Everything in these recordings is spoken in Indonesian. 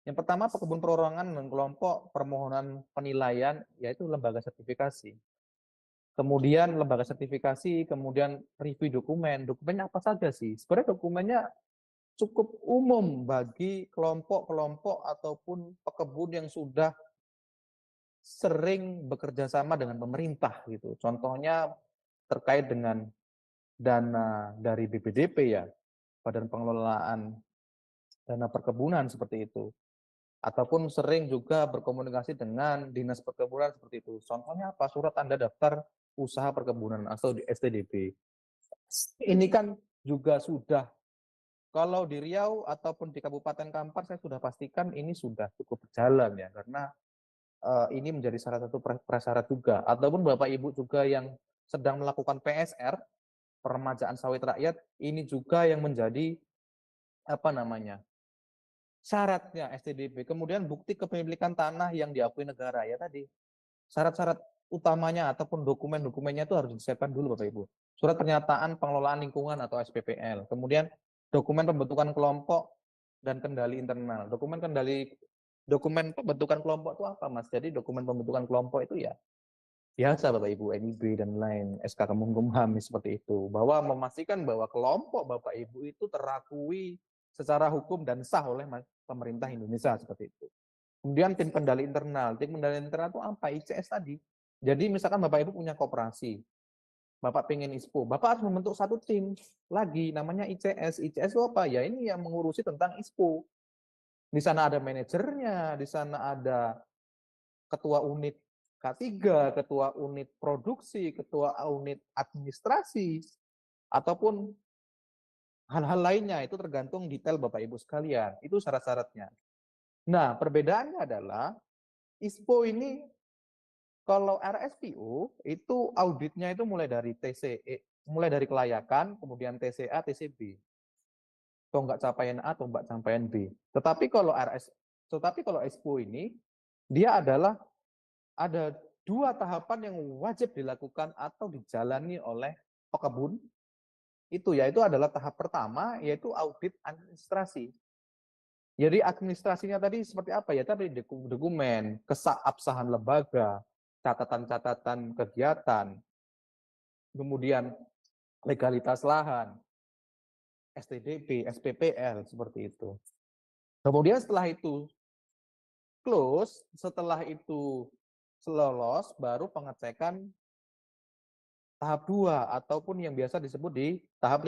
Yang pertama pekebun perorangan dan kelompok permohonan penilaian, yaitu lembaga sertifikasi. Kemudian lembaga sertifikasi, kemudian review dokumen. Dokumennya apa saja sih? Sebenarnya dokumennya cukup umum bagi kelompok-kelompok ataupun pekebun yang sudah sering bekerja sama dengan pemerintah gitu. Contohnya terkait dengan dana dari BPDP ya, Badan Pengelolaan Dana Perkebunan seperti itu. Ataupun sering juga berkomunikasi dengan Dinas Perkebunan seperti itu. Contohnya apa? Surat tanda daftar usaha perkebunan atau di STDP. Ini kan juga sudah, kalau di Riau ataupun di Kabupaten Kampar saya sudah pastikan ini sudah cukup berjalan ya, karena ini menjadi salah satu prasyarat juga. Ataupun Bapak Ibu juga yang sedang melakukan PSR, peremajaan sawit rakyat, ini juga yang menjadi apa namanya, syaratnya STDP. Kemudian bukti kepemilikan tanah yang diakui negara ya tadi. Syarat-syarat utamanya ataupun dokumen-dokumennya itu harus disiapkan dulu Bapak Ibu. Surat pernyataan pengelolaan lingkungan atau SPPL. Kemudian dokumen pembentukan kelompok dan kendali internal. Dokumen pembentukan kelompok itu apa Mas? Jadi dokumen pembentukan kelompok itu ya biasa Bapak Ibu, NIB dan lain, SK Kemenkumham seperti itu. Bahwa memastikan bahwa kelompok Bapak Ibu itu terakui secara hukum dan sah oleh pemerintah Indonesia seperti itu. Kemudian tim kendali internal. Tim kendali internal itu apa? ICS tadi. Jadi misalkan Bapak Ibu punya koperasi, Bapak pengen ISPO, Bapak harus membentuk satu tim lagi namanya ICS. ICS itu apa? Ya ini yang mengurusi tentang ISPO. Di sana ada manajernya, di sana ada ketua unit K3, ketua unit produksi, ketua unit administrasi, ataupun hal-hal lainnya. Itu tergantung detail Bapak Ibu sekalian. Itu syarat-syaratnya. Nah, perbedaannya adalah ISPO ini, kalau RSPO itu auditnya itu mulai dari TCE, mulai dari kelayakan, kemudian TCA, TCB. Tonggak capaian A, tonggak capaian B. Tetapi kalau ISPO ini, dia adalah ada dua tahapan yang wajib dilakukan atau dijalani oleh pekebun. Yaitu adalah tahap pertama, yaitu audit administrasi. Jadi administrasinya tadi seperti apa ya? Tadi dokumen, keabsahan lembaga, catatan-catatan kegiatan, kemudian legalitas lahan, STDP, SPPL, seperti itu. Kemudian setelah itu close, setelah itu lolos, baru pengecekan tahap 2 ataupun yang biasa disebut di tahap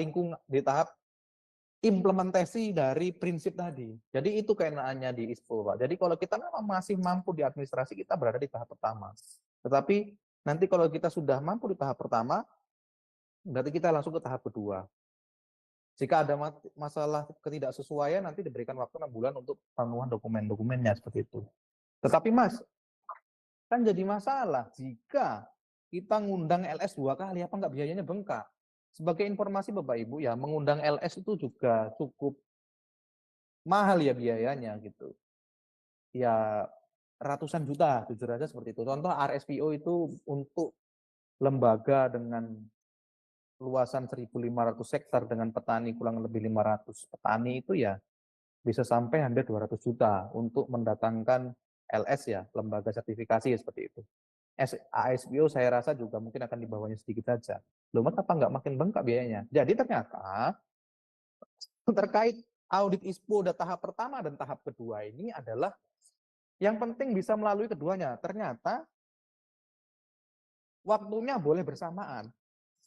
implementasi dari prinsip tadi. Jadi itu kenaannya di ISPO, Pak. Jadi kalau kita memang masih mampu di administrasi, kita berada di tahap pertama. Tetapi nanti kalau kita sudah mampu di tahap pertama, berarti kita langsung ke tahap kedua. Jika ada masalah ketidaksesuaian, nanti diberikan waktu 6 bulan untuk pemenuhan dokumen-dokumennya seperti itu. Tetapi Mas, kan jadi masalah jika kita ngundang LS 2 kali, apa enggak biayanya bengkak? Sebagai informasi Bapak Ibu ya, mengundang LS itu juga cukup mahal ya biayanya gitu. Ya ratusan juta, jujur aja seperti itu. Contoh RSPO itu untuk lembaga dengan luasan 1.500 hektar dengan petani kurang lebih 500 petani itu ya bisa sampai hampir 200 juta untuk mendatangkan LS ya, lembaga sertifikasi ya, seperti itu. ASBO saya rasa juga mungkin akan di bawahnya sedikit saja. Loh, apa nggak makin bengkak biayanya? Jadi ternyata terkait audit ISPO tahap pertama dan tahap kedua ini adalah yang penting bisa melalui keduanya. Ternyata waktunya boleh bersamaan.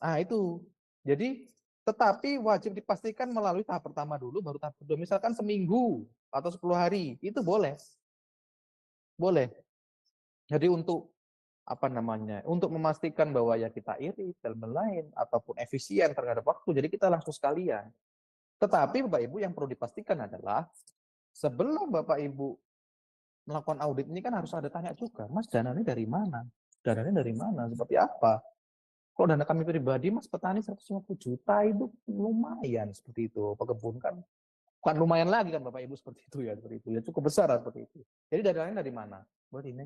Nah itu. Jadi tetapi wajib dipastikan melalui tahap pertama dulu, baru tahap kedua. Misalkan seminggu atau 10 hari, itu boleh. Boleh. Jadi untuk apa namanya, untuk memastikan bahwa ya kita irit dan lain ataupun efisien terhadap waktu, jadi kita langsung sekalian. Tetapi Bapak Ibu yang perlu dipastikan adalah sebelum Bapak Ibu melakukan audit ini kan harus ada tanya juga, Mas dananya dari mana? Dananya dari mana? Seperti apa? Kalau dana kami pribadi, Mas petani 150 juta itu lumayan seperti itu. Pekebun kan bukan lumayan lagi kan Bapak Ibu seperti itu ya, seperti itu. Ya cukup besar seperti itu. Jadi dananya dari mana? Buat ini.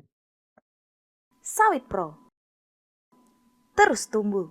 Sawit Pro terus tumbuh.